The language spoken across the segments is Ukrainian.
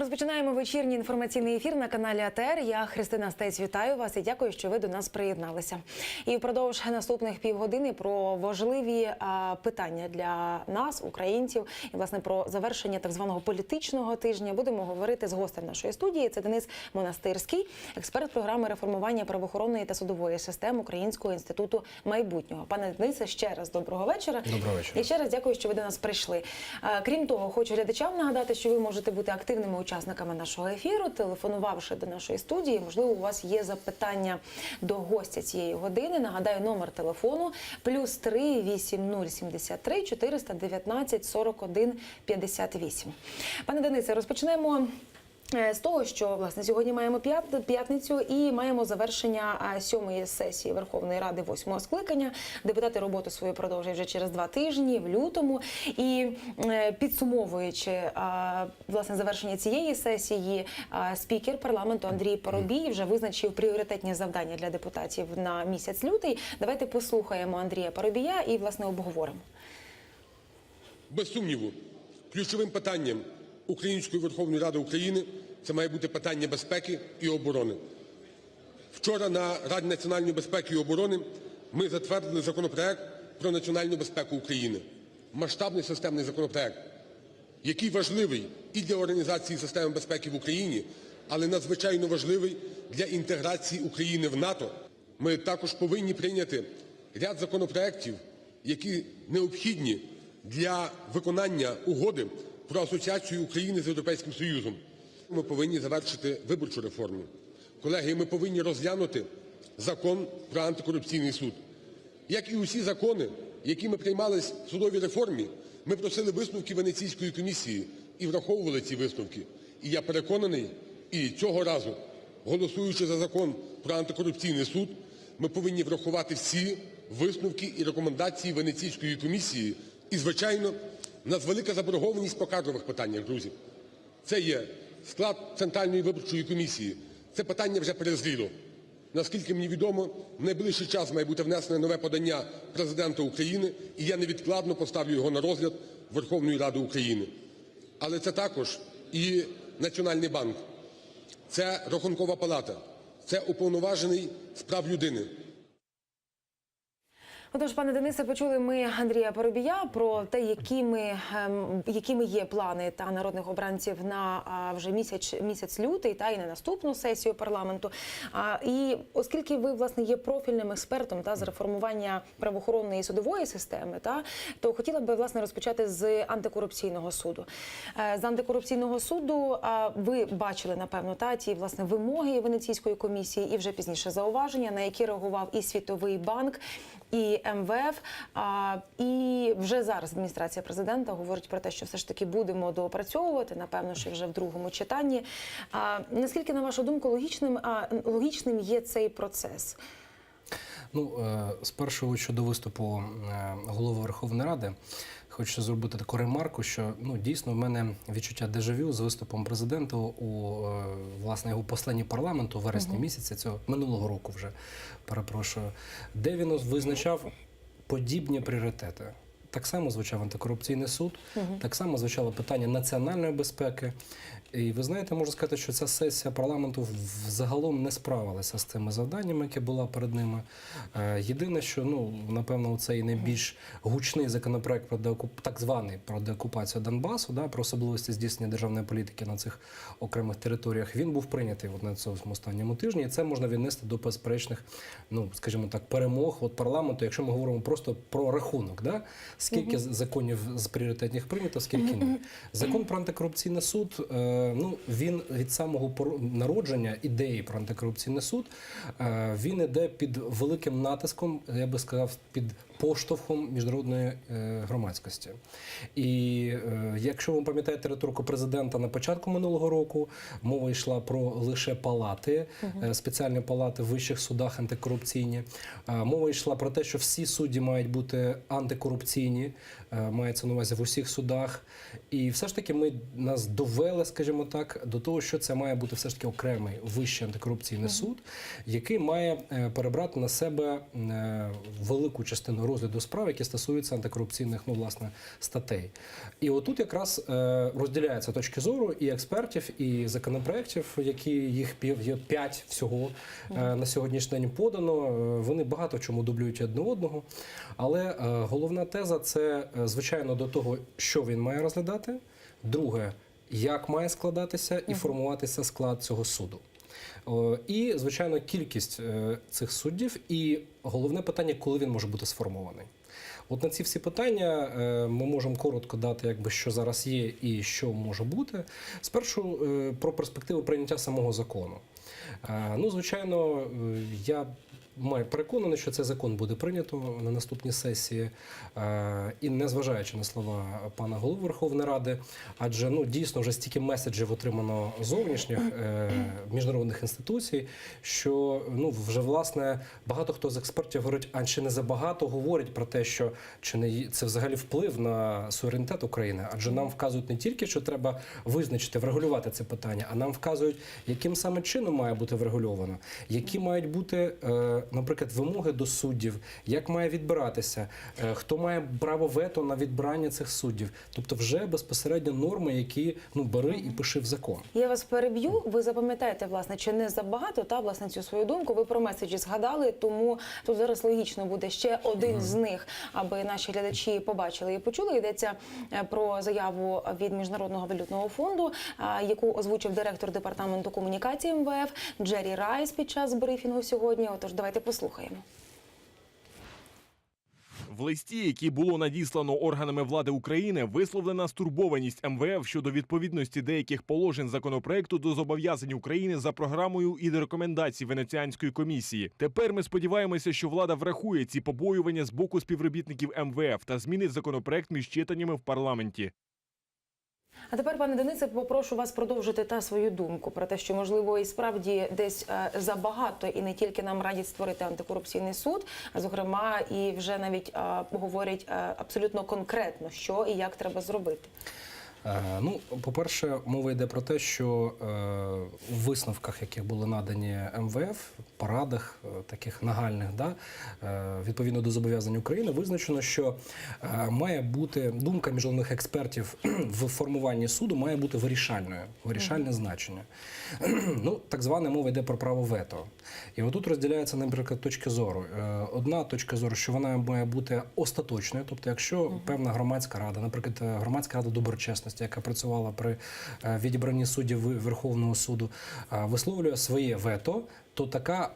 Розпочинаємо вечірній інформаційний ефір на каналі АТР. Я Христина Стець, вітаю вас і дякую, що ви до нас приєдналися. І впродовж наступних півгодини про важливі питання для нас, українців, і, власне, про завершення так званого політичного тижня будемо говорити з гостем нашої студії. Це Денис Монастирський, експерт програми реформування правоохоронної та судової системи Українського інституту майбутнього. Пане Денисе, ще раз доброго вечора. Доброго вечора. І ще раз дякую, що ви до нас прийшли. Крім того, хочу глядачам нагадати, що ви можете бути активними учасниками нашого ефіру, телефонувавши до нашої студії. Можливо, у вас є запитання до гостя цієї години. Нагадаю, номер телефону +3 8073 419 41 58. Пане Денисе, розпочнемо з того, що, власне, сьогодні маємо п'ятницю і маємо завершення 7-ї сесії Верховної Ради 8-го скликання. Депутати роботу свою продовжують вже через 2 тижні, в лютому. І підсумовуючи, власне, завершення цієї сесії, спікер парламенту Андрій Парубій вже визначив пріоритетні завдання для депутатів на місяць лютий. Давайте послухаємо Андрія Парубія і, власне, обговоримо. Без сумніву, ключовим питанням Української Верховної Ради України це має бути питання безпеки і оборони. Вчора на Раді національної безпеки і оборони ми затвердили законопроект про національну безпеку України. Масштабний системний законопроект, який важливий і для організації системи безпеки в Україні, але надзвичайно важливий для інтеграції України в НАТО. Ми також повинні прийняти ряд законопроєктів, які необхідні для виконання угоди про асоціацію України з Європейським Союзом. Ми повинні завершити виборчу реформу. Колеги, ми повинні розглянути Закон про антикорупційний суд. Як і усі закони, які ми приймали в судовій реформі, ми просили висновки Венеційської комісії і враховували ці висновки. І я переконаний, і цього разу, голосуючи за Закон про антикорупційний суд, ми повинні врахувати всі висновки і рекомендації Венеційської комісії. І, звичайно, у нас велика заборгованість по кадрових питаннях, друзі. Це є склад Центральної виборчої комісії. Це питання вже перезріло. Наскільки мені відомо, в найближчий час має бути внесене нове подання Президента України, і я невідкладно поставлю його на розгляд Верховної Ради України. Але це також і Національний банк, це Рахункова палата, це Уповноважений з прав людини. Отож, пане Денисе, почули ми Андрія Парубія про те, якими є плани та народних обранців на вже місяць лютий та і на наступну сесію парламенту. І оскільки ви, власне, є профільним експертом з реформування правоохоронної і судової системи, то хотіла б, власне, розпочати з антикорупційного суду. З антикорупційного суду ви бачили, напевно, ті, власне, вимоги Венеційської комісії і вже пізніше зауваження, на які реагував і Світовий банк, і МВФ, і вже зараз адміністрація президента говорить про те, що все ж таки будемо доопрацьовувати, напевно, що вже в другому читанні. Наскільки, на вашу думку, логічним є цей процес? Спершу щодо виступу голови Верховної Ради, хочу зробити таку ремарку, що дійсно в мене відчуття дежавю з виступом президента у власне його посланні парламенту в вересні місяці цього минулого року вже, перепрошую, де він визначав подібні пріоритети. Так само звучав антикорупційний суд, так само звучало питання національної безпеки. І ви знаєте, можу сказати, що ця сесія парламенту взагалом не справилася з цими завданнями, які була перед ними. Єдине, що, напевно, цей найбільш гучний законопроект про так званий про деокупацію Донбасу, про особливості здійснення державної політики на цих окремих територіях, він був прийнятий на цьому останньому тижні. І це можна віднести до безперечних, скажімо так, перемог парламенту, якщо ми говоримо просто про рахунок, скільки законів з пріоритетних прийнято, скільки ні. Закон про антикорупційний суд, він від самого народження ідеї про антикорупційний суд, він іде під великим натиском, я би сказав, під поштовхом міжнародної громадськості. І якщо ви пам'ятаєте риторику президента на початку минулого року, мова йшла про лише палати, спеціальні палати в вищих судах антикорупційні. Мова йшла про те, що всі судді мають бути антикорупційні, мається на увазі в усіх судах. І все ж таки нас довели, скажімо так, до того, що це має бути все ж таки окремий вищий антикорупційний суд, який має перебрати на себе велику частину розгляду справ, які стосуються антикорупційних, ну, власне, статей. І отут якраз розділяються точки зору і експертів, і законопроєктів, які їх є 5 всього на сьогоднішній день подано. Вони багато в чому дублюють одне одного. Але головна теза – це, звичайно, до того, що він має розглядати. Друге, як має складатися і формуватися склад цього суду. І, звичайно, кількість цих суддів і головне питання, коли він може бути сформований. От на ці всі питання ми можемо коротко дати, якби, що зараз є і що може бути. Спершу про перспективу прийняття самого закону. Ну, звичайно, я переконаний, що цей закон буде прийнято на наступній сесії, і незважаючи на слова пана голови Верховної Ради, адже дійсно вже стільки меседжів отримано зовнішніх міжнародних інституцій, що вже власне багато хто з експертів говорить, а чи не забагато говорять про те, що чи не це взагалі вплив на суверенітет України, адже нам вказують не тільки, що треба визначити, врегулювати це питання, а нам вказують, яким саме чином має бути врегульовано, які мають бути, наприклад, вимоги до суддів, як має відбиратися, хто має право вето на відбирання цих суддів. Тобто вже безпосередньо норми, які бери і пиши в закон. Я вас переб'ю, ви запам'ятаєте, власне, чи не забагато, власне, цю свою думку, ви про меседжі згадали, тому тут зараз логічно буде ще один з них, аби наші глядачі побачили і почули. Йдеться про заяву від Міжнародного валютного фонду, яку озвучив директор департаменту комунікації МВФ Джері Райс під час брифінгу сьогодні. Отож, давайте послухаємо. В листі, який було надіслано органами влади України, висловлена стурбованість МВФ щодо відповідності деяких положень законопроекту до зобов'язань України за програмою і до рекомендацій Венеціанської комісії. Тепер ми сподіваємося, що влада врахує ці побоювання з боку співробітників МВФ та змінить законопроект між читаннями в парламенті. А тепер, пане Денисе, попрошу вас продовжити свою думку про те, що, можливо, і справді десь забагато, і не тільки нам радять створити антикорупційний суд, а, зокрема, і вже навіть говорять абсолютно конкретно, що і як треба зробити. По-перше, мова йде про те, що у висновках, які були надані МВФ, порадах таких нагальних, відповідно до зобов'язань України, визначено, що має бути думка міжнародних експертів в формуванні суду має бути вирішальною, вирішальне значення. Так зване мова йде про право вето. І отут розділяються, наприклад, точки зору. Одна точка зору, що вона має бути остаточною, тобто якщо певна громадська рада, наприклад, громадська рада доброчесності, яка працювала при відібранні суддів Верховного суду, висловлює своє вето, то така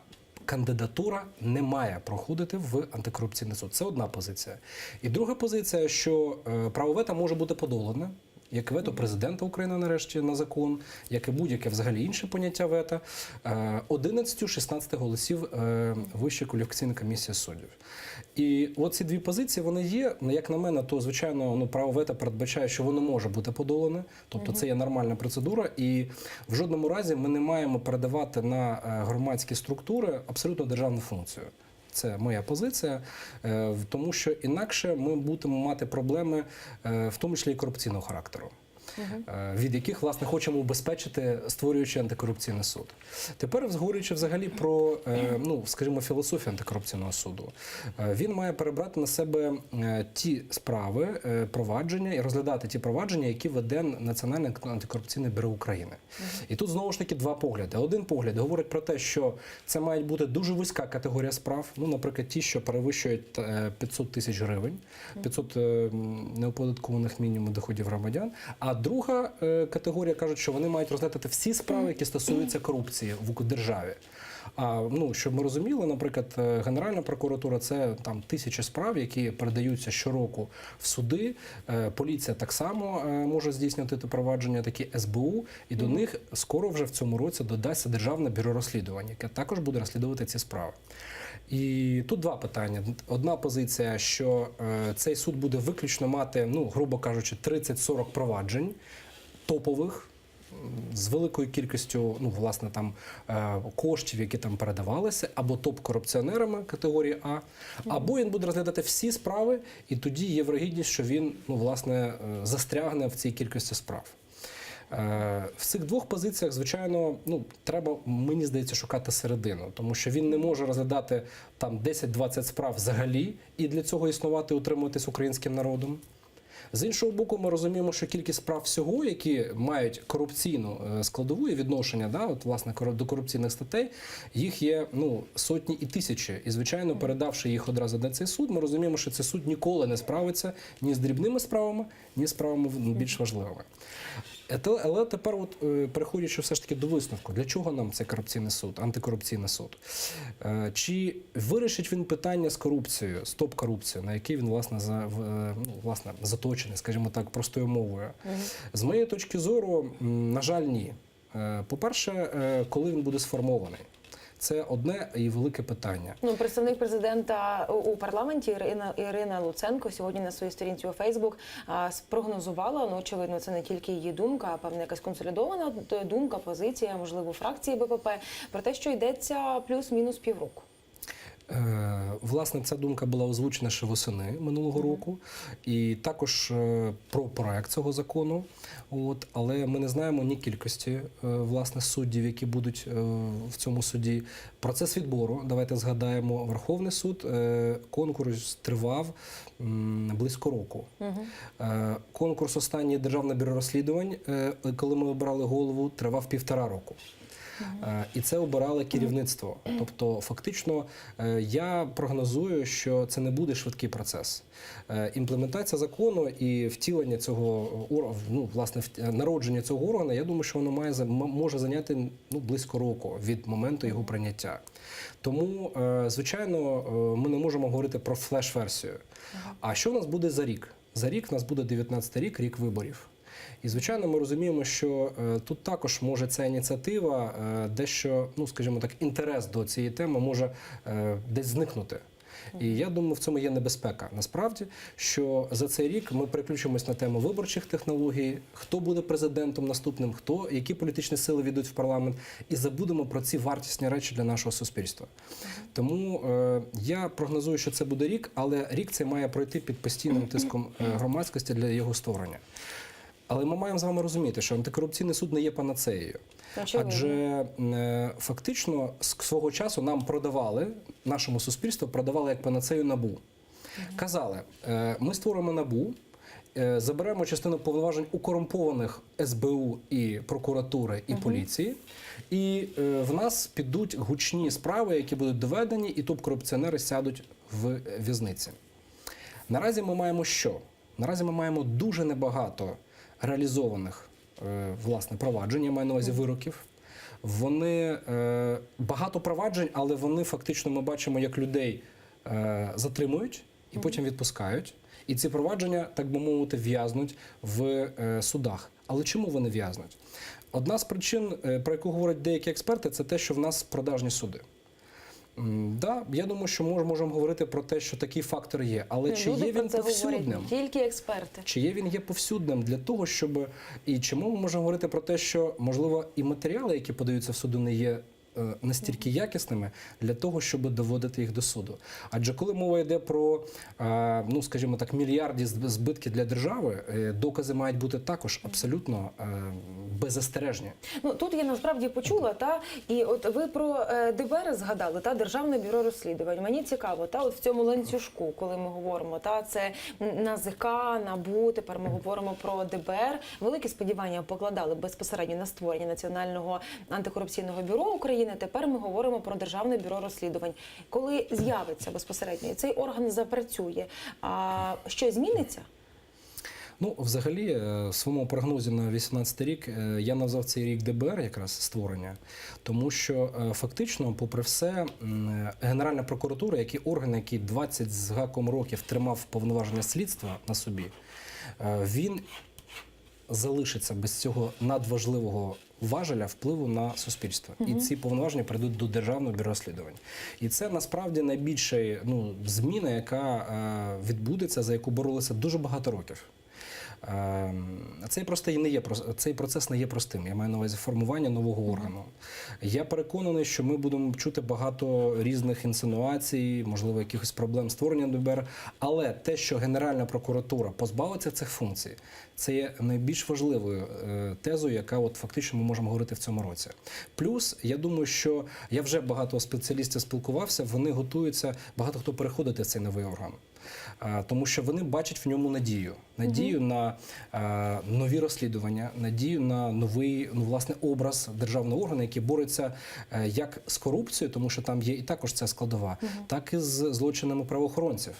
кандидатура не має проходити в антикорупційний суд. Це одна позиція. І друга позиція, що право вето може бути подолане, як вето президента України нарешті на закон, як і будь-яке взагалі інше поняття вето, 11-16 голосів Вищої кваліфікаційної комісії суддів. І оці дві позиції, вони є, як на мене, то, звичайно, право вето передбачає, що воно може бути подолане, тобто це є нормальна процедура, і в жодному разі ми не маємо передавати на громадські структури абсолютно державну функцію. Це моя позиція, тому що інакше ми будемо мати проблеми, в тому числі і корупційного характеру, від яких, власне, хочемо убезпечити, створюючи антикорупційний суд. Тепер, говорячи взагалі про, скажімо, філософію антикорупційного суду, він має перебрати на себе ті справи, провадження і розглядати ті провадження, які веде Національне антикорупційне бюро України. І тут, знову ж таки, два погляди. Один погляд говорить про те, що це має бути дуже вузька категорія справ, наприклад, ті, що перевищують 500 тисяч гривень, 500 неоподаткованих мінімум доходів громадян, а друга категорія кажуть, що вони мають розглядати всі справи, які стосуються корупції в державі. Щоб ми розуміли, наприклад, Генеральна прокуратура – це там тисячі справ, які передаються щороку в суди. Поліція так само може здійснювати провадження, такі СБУ, і до них скоро вже в цьому році додасться Державне бюро розслідувань, яке також буде розслідувати ці справи. І тут два питання. Одна позиція, що цей суд буде виключно мати, грубо кажучи, 30-40 проваджень топових, з великою кількістю, власне, там коштів, які там передавалися, або топ-корупціонерами категорії А, або він буде розглядати всі справи, і тоді є вирогідність, що він, власне, застрягне в цій кількості справ. В цих двох позиціях, звичайно, треба, мені здається, шукати середину, тому що він не може розглядати там 10-20 справ взагалі і для цього існувати, утримуватись українським народом. З іншого боку, ми розуміємо, що кількість справ всього, які мають корупційну складову і відношення, власне, до корупційних статей, їх є сотні і тисячі. І, звичайно, передавши їх одразу на цей суд, ми розуміємо, що цей суд ніколи не справиться ні з дрібними справами, ні з справами більш важливими. Але тепер, переходячи все ж таки до висновку, для чого нам цей корупційний суд, антикорупційний суд? Чи вирішить він питання з корупцією, з топ-корупцією, на який він, власне, заточений, скажімо так, простою мовою? З моєї точки зору, на жаль, ні. По-перше, коли він буде сформований? Це одне і велике питання. Представник президента у парламенті Ірина Луценко сьогодні на своїй сторінці у Фейсбук спрогнозувала, очевидно, це не тільки її думка, а певна якась консолідована думка, позиція, можливо, фракції БПП, про те, що йдеться плюс-мінус півроку. Власне, ця думка була озвучена ще восени минулого року, і також про проект цього закону. Але ми не знаємо ні кількості власне суддів, які будуть в цьому суді. Процес відбору, давайте згадаємо, Верховний суд, конкурс тривав близько року. Конкурс останній Державне бюро розслідувань, коли ми обирали голову, тривав 1,5 року. І це обирали керівництво. Тобто, фактично, я прогнозую, що це не буде швидкий процес. Імплементація закону і втілення цього, власне, народження цього органу, я думаю, що воно може зайняти близько року від моменту його прийняття. Тому, звичайно, ми не можемо говорити про флеш-версію. А що в нас буде за рік? За рік в нас буде 19-й рік, рік виборів. І, звичайно, ми розуміємо, що тут також може ця ініціатива, дещо, скажімо так, інтерес до цієї теми може десь зникнути. І я думаю, в цьому є небезпека. Насправді, що за цей рік ми переключимось на тему виборчих технологій, хто буде президентом наступним, які політичні сили війдуть в парламент, і забудемо про ці вартісні речі для нашого суспільства. Тому я прогнозую, що це буде рік, але рік цей має пройти під постійним тиском громадськості для його створення. Але ми маємо з вами розуміти, що антикорупційний суд не є панацеєю. Адже фактично свого часу нам продавали, нашому суспільству продавали як панацею НАБУ. Казали, ми створимо НАБУ, заберемо частину повноважень у корумпованих СБУ і прокуратури, і поліції, і в нас підуть гучні справи, які будуть доведені, і топ-корупціонери сядуть в в'язниці. Наразі ми маємо що? Наразі ми маємо дуже небагато реалізованих, власне, проваджень, я маю на увазі вироків. Вони багато проваджень, але вони фактично, ми бачимо, як людей затримують і потім відпускають. І ці провадження, так би мовити, в'язнуть в судах. Але чому вони в'язнуть? Одна з причин, про яку говорять деякі експерти, це те, що в нас продажні суди. Я думаю, що ми можемо говорити про те, що такий фактор є. Але чи є він повсюдним? Тільки експерти. Чи є він повсюдним для того, щоб... І чому ми можемо говорити про те, що, можливо, і матеріали, які подаються в суду, не є настільки якісними для того, щоб доводити їх до суду. Адже коли мова йде про, скажімо так, мільярдні збитки для держави, докази мають бути також абсолютно беззастережні. Тут я насправді почула, і от ви про ДБР згадали, Державне бюро розслідувань. Мені цікаво, от в цьому ланцюжку, коли ми говоримо, це НАЗК, НАБУ, тепер ми говоримо про ДБР. Великі сподівання покладали безпосередньо на створення Національного антикорупційного бюро України. Тепер ми говоримо про Державне бюро розслідувань. Коли з'явиться безпосередньо і цей орган запрацює, що зміниться? Взагалі, в своєму прогнозі на 18-й рік я назвав цей рік ДБР якраз створення, тому що фактично, попри все, Генеральна прокуратура, як і орган, який 20 з гаком років тримав повноваження слідства на собі, він залишиться без цього надважливого важеля впливу на суспільство. І ці повноваження прийдуть до Державного бюро розслідувань. І це насправді найбільша зміна, яка відбудеться, за яку боролися дуже багато років. Цей процес не є простим. Я маю на увазі формування нового органу. Я переконаний, що ми будемо чути багато різних інсинуацій, можливо, якихось проблем створення ДБР. Але те, що Генеральна прокуратура позбавиться цих функцій, це є найбільш важливою тезою, яка от фактично ми можемо говорити в цьому році. Плюс, я думаю, що я вже багато спеціалістів спілкувався, вони готуються, багато хто переходити в цей новий орган. Тому що вони бачать в ньому надію. Надію на нові розслідування, надію на новий, власне, образ державного органу, який бореться як з корупцією, тому що там є і також ця складова, так і з злочинами правоохоронців.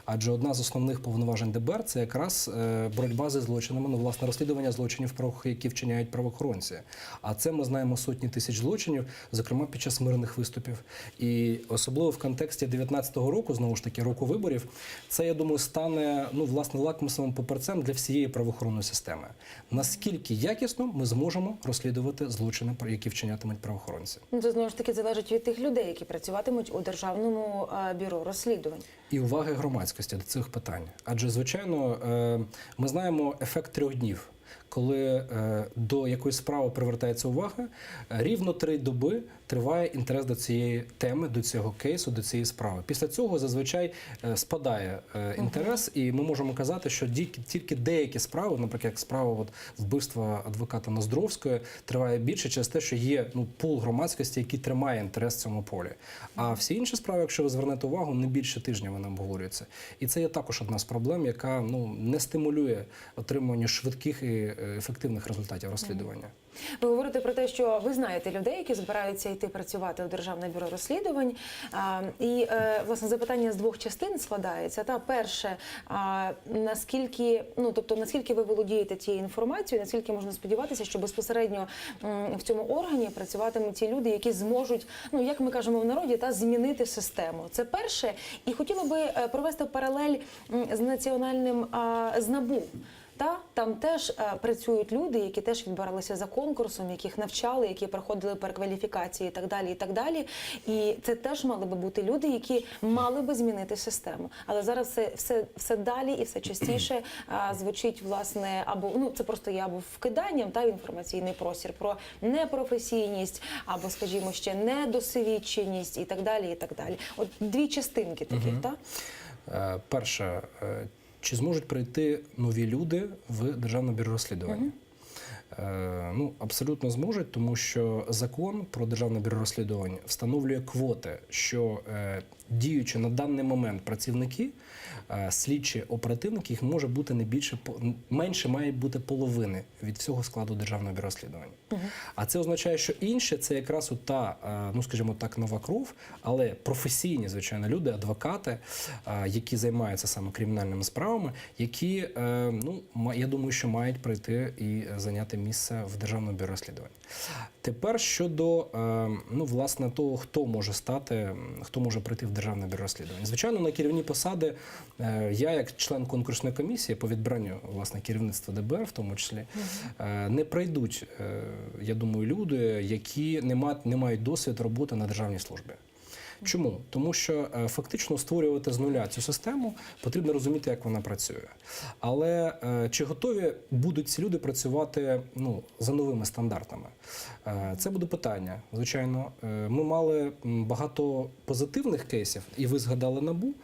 Адже одна з основних повноважень ДБР – це якраз боротьба зі злочинами, власне, розслідування злочинів, які вчиняють правоохоронці. А це ми знаємо сотні тисяч злочинів, зокрема під час мирних виступів. І особливо в контексті 2019 року, знову ж таки, року виборів, це, я думаю, стане, власне, лакмусовим папірцем для всієї правоохоронної системи. Наскільки якісно ми зможемо розслідувати злочини, які вчинятимуть правоохоронці. Це, знову ж таки, залежить від тих людей, які працюватимуть у Державному бюро розслідувань. І уваги громадськості до цих питань. Адже, звичайно, ми знаємо ефект 3 днів. Коли до якоїсь справи привертається увага, рівно 3 доби триває інтерес до цієї теми, до цього кейсу, до цієї справи. Після цього зазвичай спадає інтерес, і ми можемо казати, що тільки деякі справи, наприклад, як справа вбивства адвоката Ноздровської, триває більше через те, що є пул громадськості, який тримає інтерес в цьому полі. А всі інші справи, якщо ви звернете увагу, не більше тижня вони обговорюються. І це є також одна з проблем, яка не стимулює отримування швидких і ефективних результатів розслідування. Ви говорите про те, що ви знаєте людей, які збираються йти працювати у Державне бюро розслідувань. І, власне, запитання з 2 частин складається. Перше, наскільки ви володієте тією інформацією, наскільки можна сподіватися, що безпосередньо в цьому органі працюватимуть ті люди, які зможуть, як ми кажемо в народі, змінити систему. Це перше. І хотіла би провести паралель з національним, з НАБУ. Там теж працюють люди, які теж відбиралися за конкурсом, яких навчали, які проходили перекваліфікації і так далі, і так далі. І це теж мали би бути люди, які мали би змінити систему. Але зараз все далі і все частіше звучить, власне, або, це просто є або вкиданням в інформаційний простір про непрофесійність, або, скажімо, ще недосвідченість і так далі, і так далі. От 2 частинки таких, так? Перше, чи зможуть прийти нові люди в Державне бюро розслідувань? Абсолютно зможуть, тому що закон про Державне бюро розслідувань встановлює квоти, що діючи на даний момент працівники, слідчі, оперативники, їх може бути менше має бути половини від всього складу Державного бюро розслідувань. А це означає, що інше – це якраз скажімо так, нова кров, але професійні, звичайно, люди, адвокати, які займаються саме кримінальними справами, які, я думаю, що мають прийти і зайняти місце в Державному бюро розслідувань. Тепер щодо, власне, того, хто може прийти в Державне бюро розслідувань. Звичайно, на керівні посади я, як член конкурсної комісії по відбиранню, власне, керівництва ДБР, в тому числі, не прийдуть, я думаю, люди, які не мають досвід роботи на державній службі. Чому? Тому що фактично створювати з нуля цю систему потрібно розуміти, як вона працює. Але чи готові будуть ці люди працювати за новими стандартами? Це буде питання. Звичайно, ми мали багато позитивних кейсів, і ви згадали НАБУ.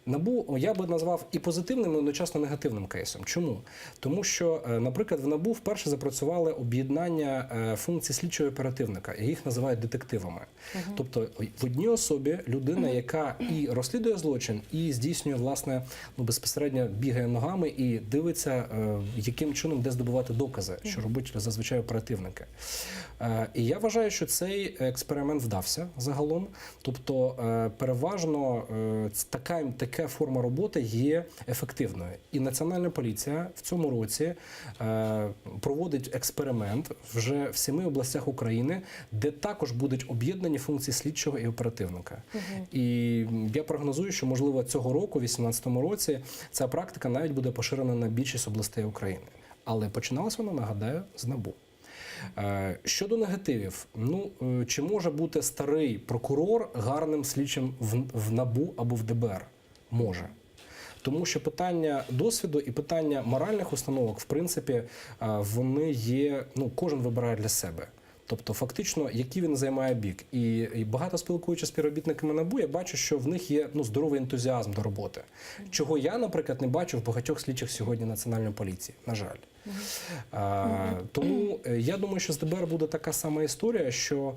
НАБУ я би назвав і позитивним, і одночасно негативним кейсом. Чому? Тому що, наприклад, в НАБУ вперше запрацювали об'єднання функцій слідчого оперативника, і їх називають детективами. Тобто в одній особі людина, яка і розслідує злочин, і здійснює, власне, безпосередньо бігає ногами і дивиться, яким чином, де здобувати докази, що роблять зазвичай оперативники. І я вважаю, що цей експеримент вдався загалом. Тобто, переважно така форма роботи є ефективною. І Національна поліція в цьому році проводить експеримент вже в 7 областях України, де також будуть об'єднані функції слідчого і оперативника. І я прогнозую, що, можливо, цього року, у 2018 році, ця практика навіть буде поширена на більшість областей України. Але починалася вона, нагадаю, з НАБУ. Щодо негативів, чи може бути старий прокурор гарним слідчим в НАБУ або в ДБР? Може. Тому що питання досвіду і питання моральних установок, в принципі, вони є, ну, кожен вибирає для себе. Тобто, фактично, який він займає бік. І багато спілкуючись з співробітниками НАБУ, я бачу, що в них є, ну, здоровий ентузіазм до роботи. Чого я, наприклад, не бачу в багатьох слідчих сьогодні Національної поліції, на жаль. Тому я думаю, що з ДБР буде така сама історія, що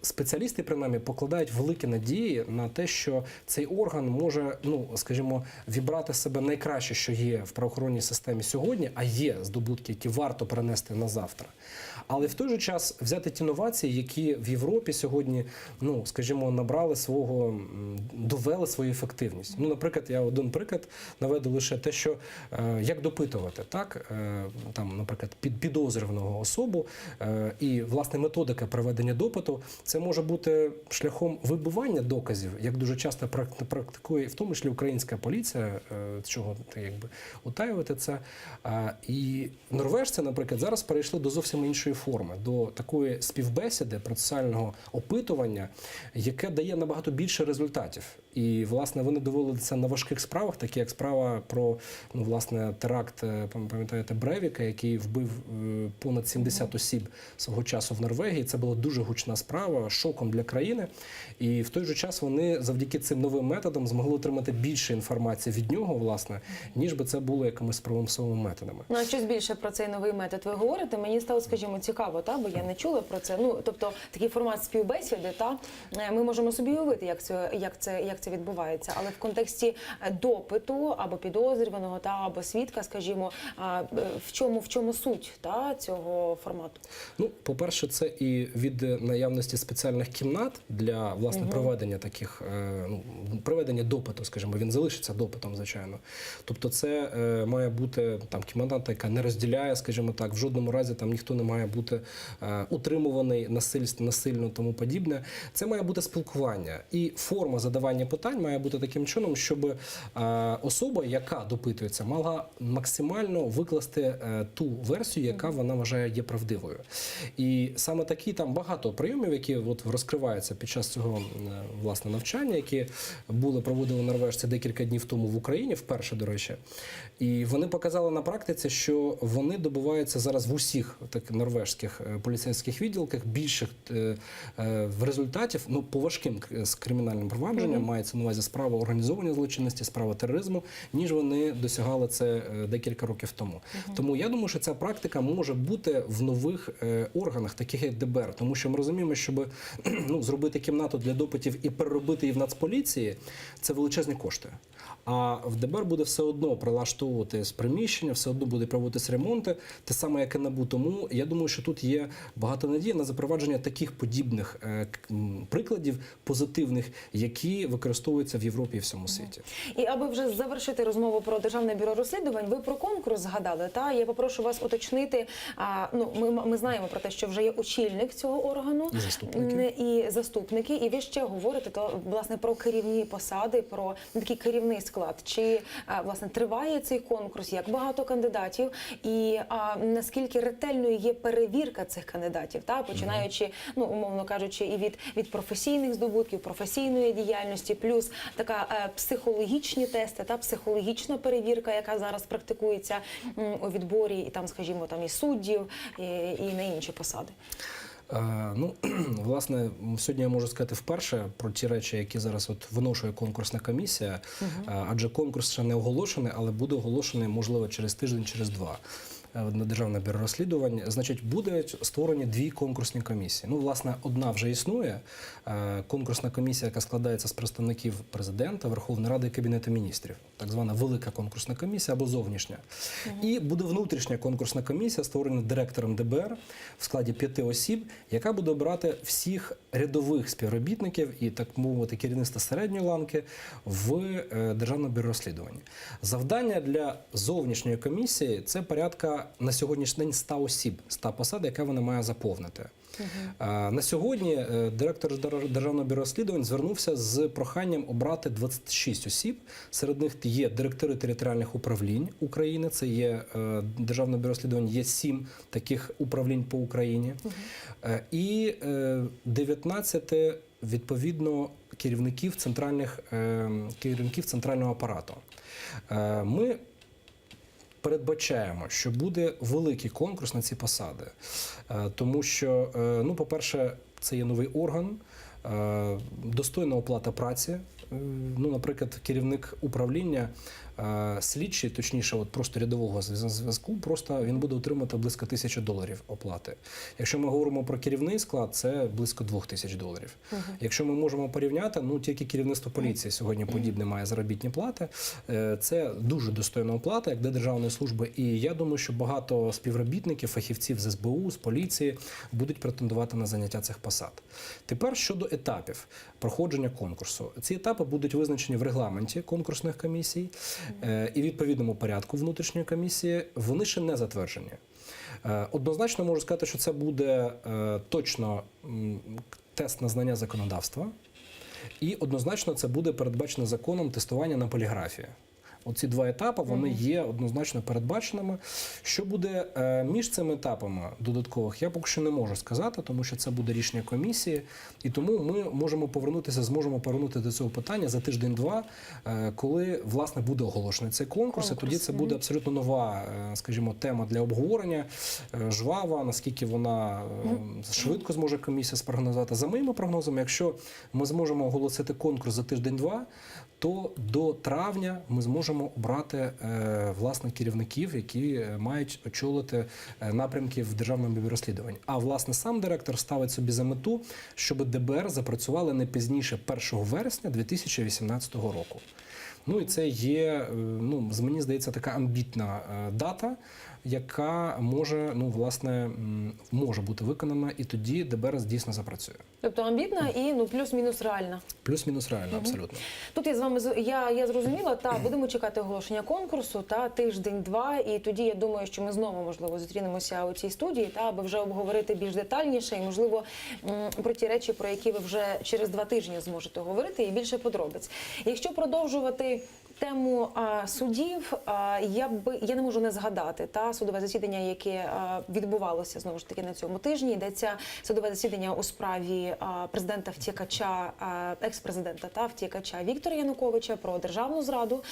спеціалісти, принаймні, покладають великі надії на те, що цей орган може, ну, скажімо, вібрати в себе найкраще, що є в правоохоронній системі сьогодні, а є здобутки, які варто перенести на завтра. Але в той же час взяти ті новації, які в Європі сьогодні, ну, скажімо, набрали довели свою ефективність. Ну, наприклад, я один приклад наведу лише те, що як допитувати, так, там, наприклад, підозрюваного особу, і, власне, методика проведення допиту, це може бути шляхом вибивання доказів, як дуже часто практикує, в тому числі українська поліція, чого якби утаювати це. І норвежці, наприклад, зараз перейшли до зовсім іншої форми, до такої співбесіди, процесуального опитування, яке дає набагато більше результатів. І, власне, вони довели це на важких справах, такі як справа про, ну, власне, теракт, пам'ятаєте, Брейвіка, який вбив понад 70 осіб свого часу в Норвегії. Це була дуже гучна справа, шоком для країни. І в той же час вони завдяки цим новим методам змогли отримати більше інформації від нього, власне, ніж би це було якимись примусовими методами. Ну, а щось більше про цей новий метод ви говорите? Мені стало, скажімо, цікаво, та, бо я не чула про це. Ну, тобто, такий формат співбесіди, та, ми можемо собі уявити, як це відбувається. Але в контексті допиту або підозрюваного, та, або свідка, скажімо, в чому суть, та, цього формату? Ну, по-перше, це і від наявності спеціальних кімнат для, власне, проведення таких, проведення допиту, скажімо, він залишиться допитом, звичайно. Тобто це має бути там кімната, яка не розділяє, скажімо так, в жодному разі там ніхто не має бути утримуваний насильно, тому подібне. Це має бути спілкування. І форма задавання питань має бути таким чином, щоб особа, яка допитується, мала максимально викласти ту версію, яка вона вважає є правдивою. І саме такі там багато прийомів, які от розкриваються під час цього, власне, навчання, які проводили норвежці декілька днів тому в Україні, вперше, до речі. І вони показали на практиці, що вони добиваються зараз в усіх таких норвежських поліцейських відділках більших результатів, ну, по важким кримінальним провадженням, мається на увазі справа організованої злочинності, справа тероризму, ніж вони досягали це декілька років тому. Тому я думаю, що ця практика може бути в нових органах, таких як ДБР, тому що ми розуміємо, щоб, ну, зробити кімнату для допитів і переробити її в Нацполіції, це величезні кошти. А в ДБР буде все одно прилаштовувати приміщення, все одно буде проводитись ремонти, те саме, як і НАБУ. Тому я думаю, що тут є багато надії на запровадження таких подібних прикладів позитивних, які використовуються в Європі і всьому світі. І аби вже завершити розмову про Державне бюро розслідувань, ви про конкурс згадали, та? Я попрошу вас уточнити, ми знаємо про те, що вже є очільник цього органу. І заступники. І ви ще говорите, то, власне, про керівні посади, про такий керівний склад. Чи, власне, триває цей конкурс, як багато кандидатів, і наскільки ретельною є перевірка цих кандидатів, та? Починаючи, ну, умовно кажучи, і від професійних здобутків, професійної діяльності, плюс така психологічні тести, та психологічна перевірка, яка зараз практикується у відборі, і там, скажімо, там і суддів, і на інші посади. Ну, власне, сьогодні я можу сказати вперше про ті речі, які зараз от виношує конкурсна комісія, адже конкурс ще не оголошений, але буде оголошений, можливо, через тиждень, через два. На Державне бюро розслідувань, значить, буде створені дві конкурсні комісії. Ну, власне, одна вже існує, конкурсна комісія, яка складається з представників президента, Верховної Ради і Кабінету міністрів. Так звана велика конкурсна комісія або зовнішня. І буде внутрішня конкурсна комісія, створена директором ДБР в складі 5 осіб, яка буде обирати всіх рядових співробітників і, так мовити, керівництва середньої ланки в Державне бюро розслідувань. Завдання для зовнішньої комісії – це порядка на сьогоднішній день 100 осіб, 100 посад, яка вона має заповнити. На сьогодні директор Державного бюро розслідувань звернувся з проханням обрати 26 осіб. Серед них є директори територіальних управлінь України, це є Державне бюро розслідувань, є 7 таких управлінь по Україні. І 19 відповідно керівників центрального апарату. Ми передбачаємо, що буде великий конкурс на ці посади, тому що, ну, по-перше, це є новий орган, достойна оплата праці. Ну, наприклад, керівник управління, слідчий, точніше, от просто рядового зв'язку, просто він буде отримати близько $1000 оплати. Якщо ми говоримо про керівний склад, це близько $2000. Якщо ми можемо порівняти, ну, тільки керівництво поліції сьогодні подібне має заробітні плати. Це дуже достойна оплата, як для державної служби. І я думаю, що багато співробітників, фахівців з СБУ, з поліції будуть претендувати на заняття цих посад. Тепер щодо етапів проходження конкурсу. Ці етапи будуть визначені в регламенті конкурсних комісій і відповідному порядку внутрішньої комісії. Вони ще не затверджені. Однозначно можу сказати, що це буде точно тест на знання законодавства, і однозначно це буде передбачено законом тестування на поліграфії. Оці два етапи, вони є однозначно передбаченими. Що буде між цими етапами додаткових, я поки що не можу сказати, тому що це буде рішення комісії. І тому ми зможемо повернути до цього питання за тиждень-два, коли, власне, буде оголошений цей конкурс. І тоді це буде абсолютно нова, скажімо, тема для обговорення, жвава, наскільки вона швидко зможе комісія спрогнозувати. За моїми прогнозами, якщо ми зможемо оголосити конкурс за тиждень-два, то до травня ми зможемо обрати, власне, керівників, які мають очолити напрямки в Державному бюро розслідувань. А, власне, сам директор ставить собі за мету, щоб ДБР запрацювали не пізніше 1 вересня 2018 року. Ну і це є, ну, мені здається, така амбітна дата, яка може, ну, власне, може бути виконана, і тоді ДБР дійсно запрацює. Тобто амбітна і, ну, плюс-мінус реальна. Плюс-мінус реально, абсолютно. Тут я з вами я зрозуміла, будемо чекати оголошення конкурсу, тиждень-два, і тоді я думаю, що ми знову, можливо, зустрінемося у цій студії, аби вже обговорити більш детальніше і, можливо, про ті речі, про які ви вже через 2 тижні зможете говорити, і більше подробиць. Якщо продовжувати тему судів, я не можу не згадати судове засідання, яке відбувалося знову ж таки на цьому тижні. Йдеться судове засідання у справі президента-втікача, екс-президента втікача Віктора Януковича про державну зраду.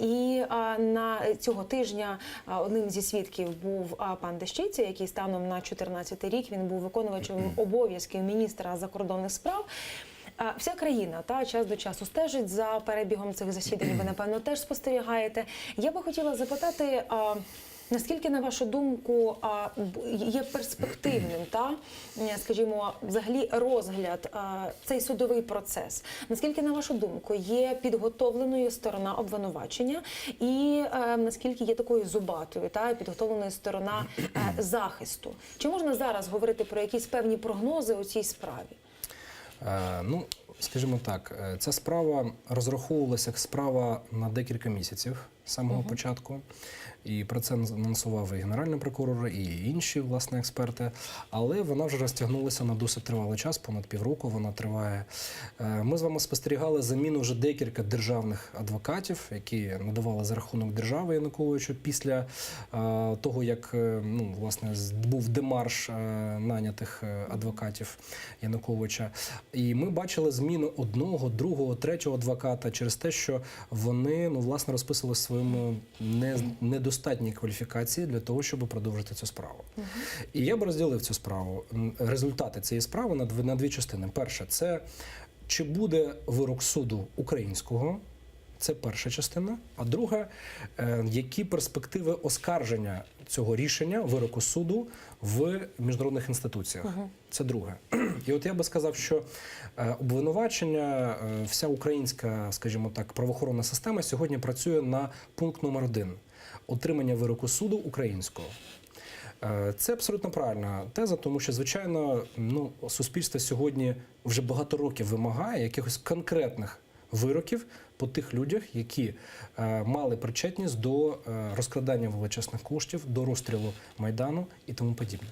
І на цього тижня одним зі свідків був пан Дещиця, який станом на 2014 рік він був виконувачем обов'язків міністра закордонних справ. Вся країна час до часу стежить за перебігом цих засідань, ви, напевно, теж спостерігаєте. Я би хотіла запитати, наскільки, на вашу думку, є перспективним, скажімо, взагалі розгляд, цей судовий процес? Наскільки, на вашу думку, є підготовленою сторона обвинувачення і наскільки є такою зубатою, підготовленою сторона захисту? Чи можна зараз говорити про якісь певні прогнози у цій справі? Ну, скажімо так, ця справа розраховувалася як справа на декілька місяців з самого початку. І про це анонсував і Генеральний прокурор, і інші, власне, експерти. Але вона вже розтягнулася на досить тривалий час, понад півроку вона триває. Ми з вами спостерігали заміну вже декілька державних адвокатів, які надавали за рахунок держави Януковичу після того, як, ну, власне, був демарш нанятих адвокатів Януковича. І ми бачили зміну одного, другого, третього адвоката через те, що вони, ну, власне, розписували своєму недостатній кваліфікації для того, щоб продовжити цю справу. І я б розділив цю справу, результати цієї справи на 2 частини. Перше, це чи буде вирок суду українського, це перша частина. А друга, які перспективи оскарження цього рішення, вироку суду в міжнародних інституціях. Це друге. І от я би сказав, що обвинувачення, вся українська, скажімо так, правоохоронна система сьогодні працює на пункт номер 1 – отримання вироку суду українського. Це абсолютно правильна теза, тому що, звичайно, ну, суспільство сьогодні вже багато років вимагає якихось конкретних вироків по тих людях, які мали причетність до розкрадання величезних коштів, до розстрілу Майдану і тому подібне.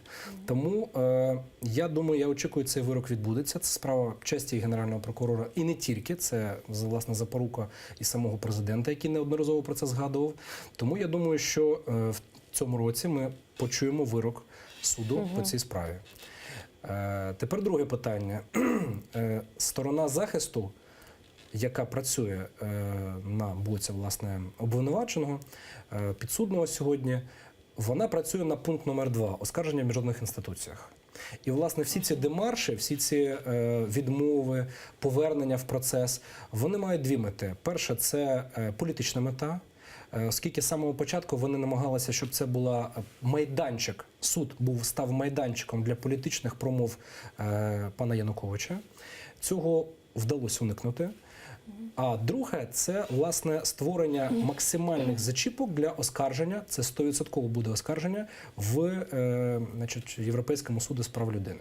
Тому, я думаю, я очікую, цей вирок відбудеться. Це справа честі Генерального прокурора і не тільки. Це, власне, запорука і самого президента, який неодноразово про це згадував. Тому я думаю, що в цьому році ми почуємо вирок суду по цій справі. Тепер друге питання. Сторона захисту, яка працює на боці, власне, обвинуваченого, підсудного сьогодні, вона працює на пункт номер 2 – оскарження в міжнародних інституціях. І, власне, всі ці демарші, всі ці відмови, повернення в процес, вони мають дві мети. Перша – це політична мета, оскільки з самого початку вони намагалися, щоб це була майданчик, суд став майданчиком для політичних промов пана Януковича. Цього вдалося уникнути. А друге – це, власне, створення максимальних зачіпок для оскарження, це 100% буде оскарження, в Європейському суді з прав людини.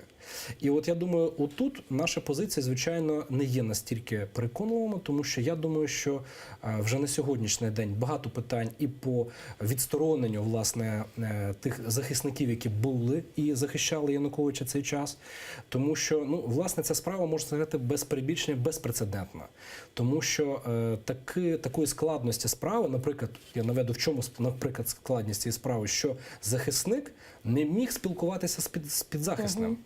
І от я думаю, отут наша позиція, звичайно, не є настільки переконливою, тому що я думаю, що вже на сьогоднішній день багато питань і по відстороненню, власне, тих захисників, які були і захищали Януковича цей час, тому що, ну, власне, ця справа, можна сказати, без перебільшення, безпрецедентна. Тому що такої складності справи, наприклад, я наведу в чому, наприклад, складність цієї справи, що захисник не міг спілкуватися з підзахисним.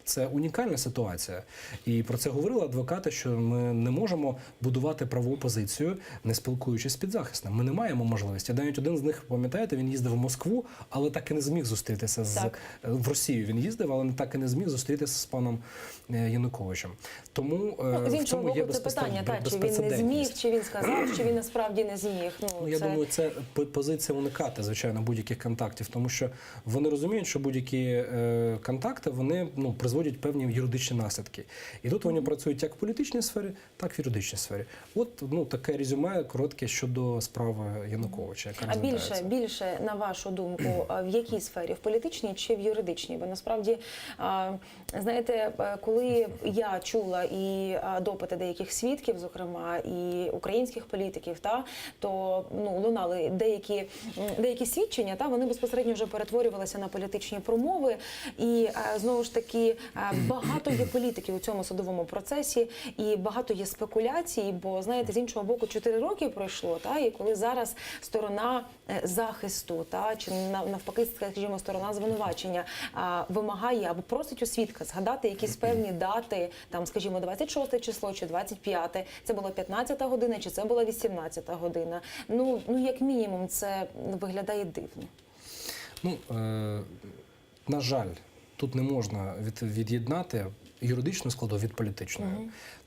Це унікальна ситуація. І про це говорили адвокати, що ми не можемо будувати правову позицію, не спілкуючись з підзахисним. Ми не маємо можливості. Навіть один з них, пам'ятаєте, він їздив в Москву, але так і не зміг зустрітися в Росію. Він їздив, але так і не зміг зустрітися з паном Януковичем. Тому з в цьому є це питання, чи він не зміг, чи він сказав, чи він насправді не зміг. Я думаю, це позиція уникати, звичайно, будь-яких контактів, тому що вони розуміють, що будь-які контакти, вони призводять певні юридичні наслідки. І тут вони працюють як в політичній сфері, так і в юридичній сфері. От таке резюме коротке щодо справи Януковича, яка розглядається. А більше, на вашу думку, в якій сфері? В політичній чи в юридичній? Бо насправді, знаєте, коли я чула і допити деяких свідків, зокрема, і українських політиків, то лунали деякі свідчення, вони безпосередньо вже перетворювалися на політичні промови. І, знову ж таки, багато є політиків у цьому судовому процесі і багато є спекуляцій, бо, знаєте, з іншого боку, 4 роки пройшло, і коли зараз сторона захисту, чи навпаки, скажімо, сторона звинувачення вимагає або просить у свідка згадати якісь певні дати, скажімо, 26 число чи 25, це була 15 година, чи це була 18 година. Як мінімум, це виглядає дивно. На жаль, тут не можна від'єднати юридичну складову від політичної.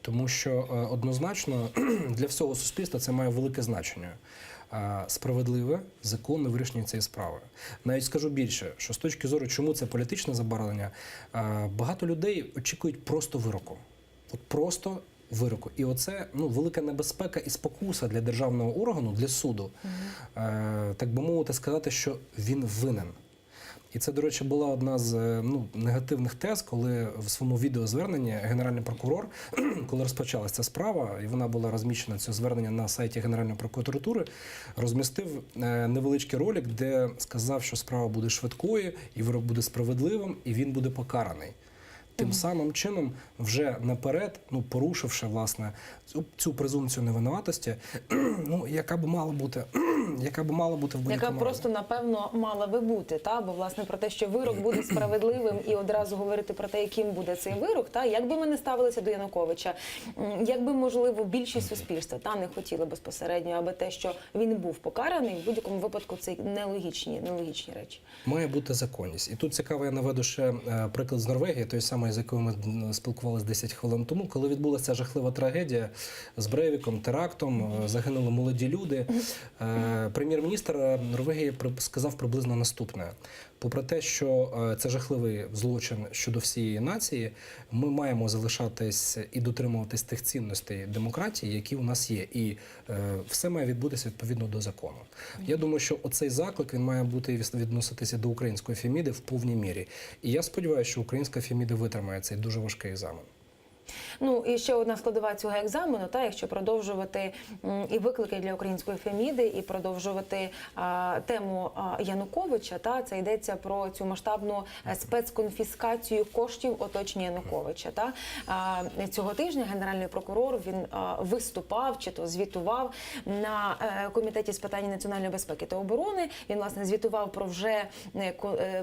Тому що однозначно для всього суспільства це має велике значення. Справедливе, законне вирішення цієї справи. Навіть скажу більше, що з точки зору, чому це політичне забарвлення, багато людей очікують просто вироку. Просто вироку. І оце велика небезпека і спокуса для державного органу, для суду. Так би мовити, сказати, що він винен. І це, до речі, була одна з негативних тез, коли в своєму відеозверненні Генеральний прокурор, коли розпочалася ця справа, і вона була розміщена, це звернення на сайті Генеральної прокуратури, розмістив невеличкий ролик, де сказав, що справа буде швидкою, і вирок буде справедливим, і він буде покараний. Тим самим чином, вже наперед, порушивши, власне, цю презумпцію невинуватості, яка б мала бути в будь-якому разі. Яка просто, напевно, мала би бути, бо, власне, про те, що вирок буде справедливим, і одразу говорити про те, яким буде цей вирок, як би ми не ставилися до Януковича, як би, можливо, більшість суспільства не хотіла безпосередньо, аби те, що він був покараний, в будь-якому випадку це нелогічні речі. Має бути законність. І тут цікаво, я наведу ще приклад з Норвегії, той самий, з якою ми спілкувалися 10 хвилин тому, коли відбулася жахлива трагедія з Брейвіком, терактом, загинули молоді люди. Прем'єр-міністр Норвегії сказав приблизно наступне. Попри те, що це жахливий злочин щодо всієї нації, ми маємо залишатись і дотримуватись тих цінностей демократії, які у нас є. І все має відбутися відповідно до закону. Я думаю, що оцей заклик, він має бути відноситися до української Феміди в повній мірі. І я сподіваюся, що українська Феміда витримає цей дуже важкий екзамен. Ну і ще одна складова цього екзамену, якщо продовжувати і виклики для української Феміди, і продовжувати тему Януковича, це йдеться про цю масштабну спецконфіскацію коштів оточення Януковича. Цього тижня генеральний прокурор він виступав чи то звітував на комітеті з питань національної безпеки та оборони. Він власне звітував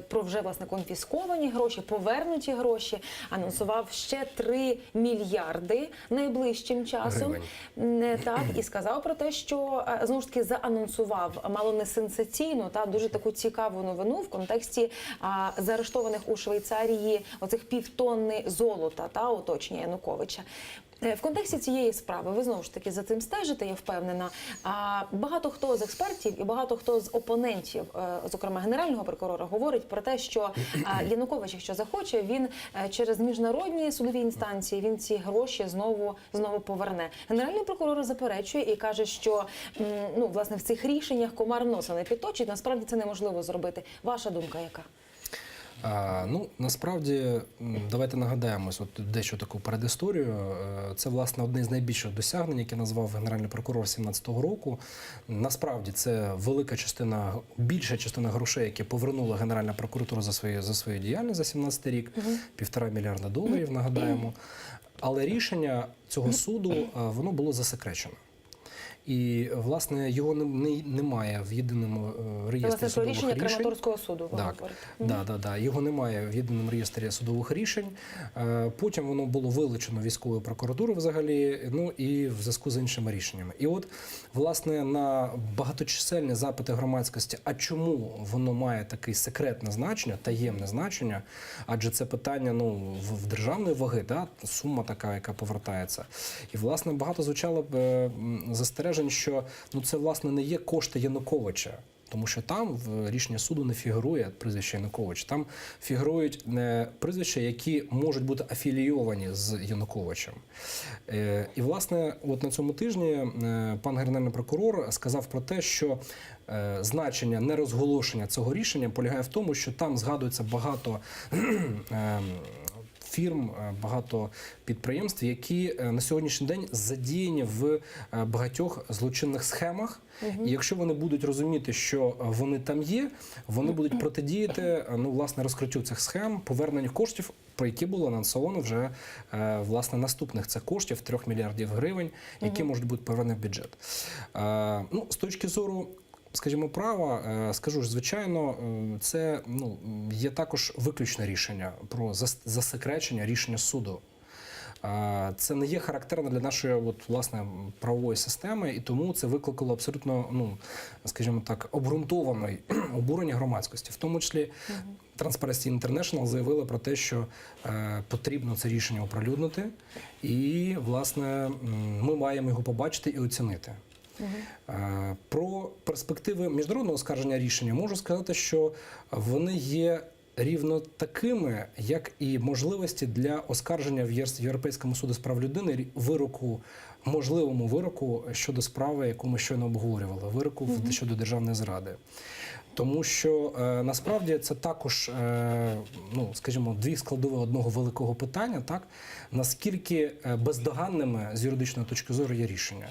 про вже власне конфісковані гроші, повернуті гроші, анонсував ще 3 мільярди найближчим часом. Так, і сказав про те, що знову ж таки заанонсував мало не сенсаційну дуже таку цікаву новину в контексті заарештованих у Швейцарії оцих півтонни золота оточення Януковича. В контексті цієї справи, ви знову ж таки за цим стежите, я впевнена. Багато хто з експертів і багато хто з опонентів, зокрема Генерального прокурора, говорить про те, що Янукович, якщо захоче, він через міжнародні судові інстанції, він ці гроші знову поверне. Генеральний прокурор заперечує і каже, що власне в цих рішеннях комар носа не підточить. Насправді це неможливо зробити. Ваша думка яка? Насправді, давайте нагадаємось дещо таку передісторію. Це, власне, одне з найбільших досягнень, яке назвав Генеральний прокурор 2017 року. Насправді, це більша частина грошей, які повернула Генеральна прокуратура за свою діяльність за 2017 рік, $1,5 мільярда, нагадаємо. Але рішення цього суду, воно було засекречено. І, власне, його немає в єдиному реєстрі судових рішень. Рішення Краматорського суду, ви говорите. Так. Його немає в єдиному реєстрі судових рішень. Потім воно було вилучено військовою прокуратурою взагалі, і в зв'язку з іншими рішеннями. І от, власне, на багаточисельні запити громадськості, а чому воно має таке секретне значення, таємне значення, адже це питання в державної ваги, сума така, яка повертається. І, власне, багато звучало б застережень, що це, власне, не є кошти Януковича, тому що там в рішенні суду не фігурує прізвище Януковича. Там фігурують прізвища, які можуть бути афілійовані з Януковичем. І, власне, от на цьому тижні пан Генеральний прокурор сказав про те, що значення нерозголошення цього рішення полягає в тому, що там згадується багато фірм, багато підприємств, які на сьогоднішній день задіяні в багатьох злочинних схемах. І якщо вони будуть розуміти, що вони там є, вони будуть протидіяти, власне, розкриттю цих схем, поверненню коштів, про які було анонсовано вже, власне, наступних це коштів 3 мільярдів гривень, які можуть бути повернені в бюджет. З точки зору, скажімо, права, скажу ж, звичайно, це є також виключне рішення про засекречення рішення суду. Це не є характерно для нашої власне правової системи, і тому це викликало абсолютно, скажімо так, обґрунтоване обурення громадськості. В тому числі Transparency International заявила про те, що потрібно це рішення оприлюднити, і, власне, ми маємо його побачити і оцінити. Про перспективи міжнародного оскарження рішення можу сказати, що вони є рівно такими, як і можливості для оскарження в Європейському суді з прав людини можливому вироку щодо справи, яку ми щойно обговорювали, вироку щодо державної зради. Тому що насправді це також, скажімо, дві складові одного великого питання, наскільки бездоганними з юридичної точки зору є рішення.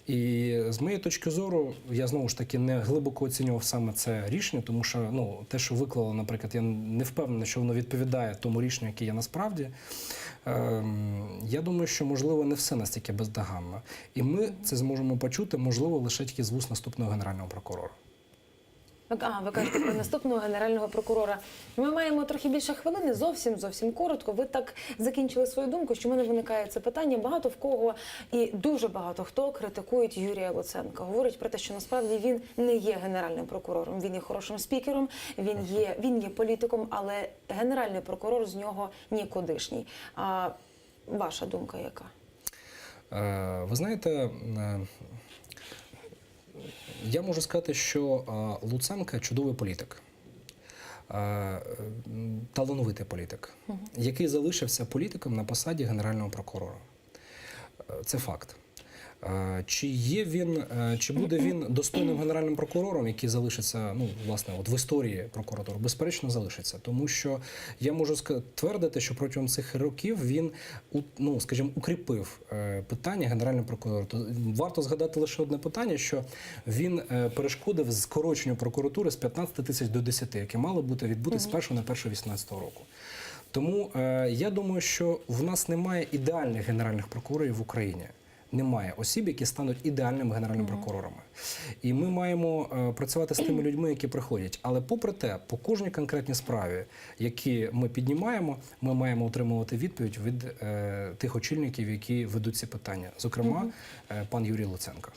І з моєї точки зору, я знову ж таки не глибоко оцінював саме це рішення, тому що те, що виклало, наприклад, я не впевнений, що воно відповідає тому рішенню, яке є насправді. Я думаю, що, можливо, не все настільки бездоганно. І ми це зможемо почути, можливо, лише тільки з вуст наступного Генерального прокурора. Ви кажете про наступного Генерального прокурора. Ми маємо трохи більше хвилини, зовсім коротко. Ви так закінчили свою думку, що в мене виникає це питання. Багато в кого і дуже багато хто критикують Юрія Луценка. Говорить про те, що насправді він не є Генеральним прокурором. Він є хорошим спікером, він є політиком, але Генеральний прокурор з нього нікудишній. Ваша думка яка? Ви знаєте, я можу сказати, що Луценко – чудовий політик, талановитий політик, який залишився політиком на посаді Генерального прокурора. Це факт. Чи є він, чи буде він достойним генеральним прокурором, який залишиться, ну, власне, от в історії прокуратури? Безперечно, залишиться. Тому що я можу твердити, що протягом цих років він, ну, скажімо, укріпив питання генерального прокурора. Варто згадати лише одне питання, що він перешкодив скороченню прокуратури з 15 тисяч до 10, яке мало бути відбути з 1.01.2018 року. Тому я думаю, що в нас немає ідеальних генеральних прокурорів в Україні. Немає осіб, які стануть ідеальними генеральними прокурорами. І ми маємо працювати з тими людьми, які приходять. Але попри те, по кожній конкретній справі, які ми піднімаємо, ми маємо отримувати відповідь від тих очільників, які ведуть ці питання. Зокрема, пан Юрій Луценко.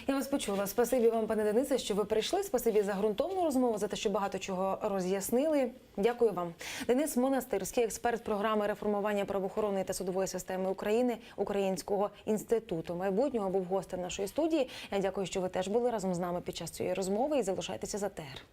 Я вас почула. Спасибі вам, пане Денисе, що ви прийшли. Спасибі за ґрунтовну розмову, за те, що багато чого роз'яснили. Дякую вам. Денис Монастирський, експерт програми реформування правоохоронної та судової системи України Українського інституту майбутнього, був гостем нашої студії. Я дякую, що ви теж були разом з нами під час цієї розмови, і залишайтеся за ТР.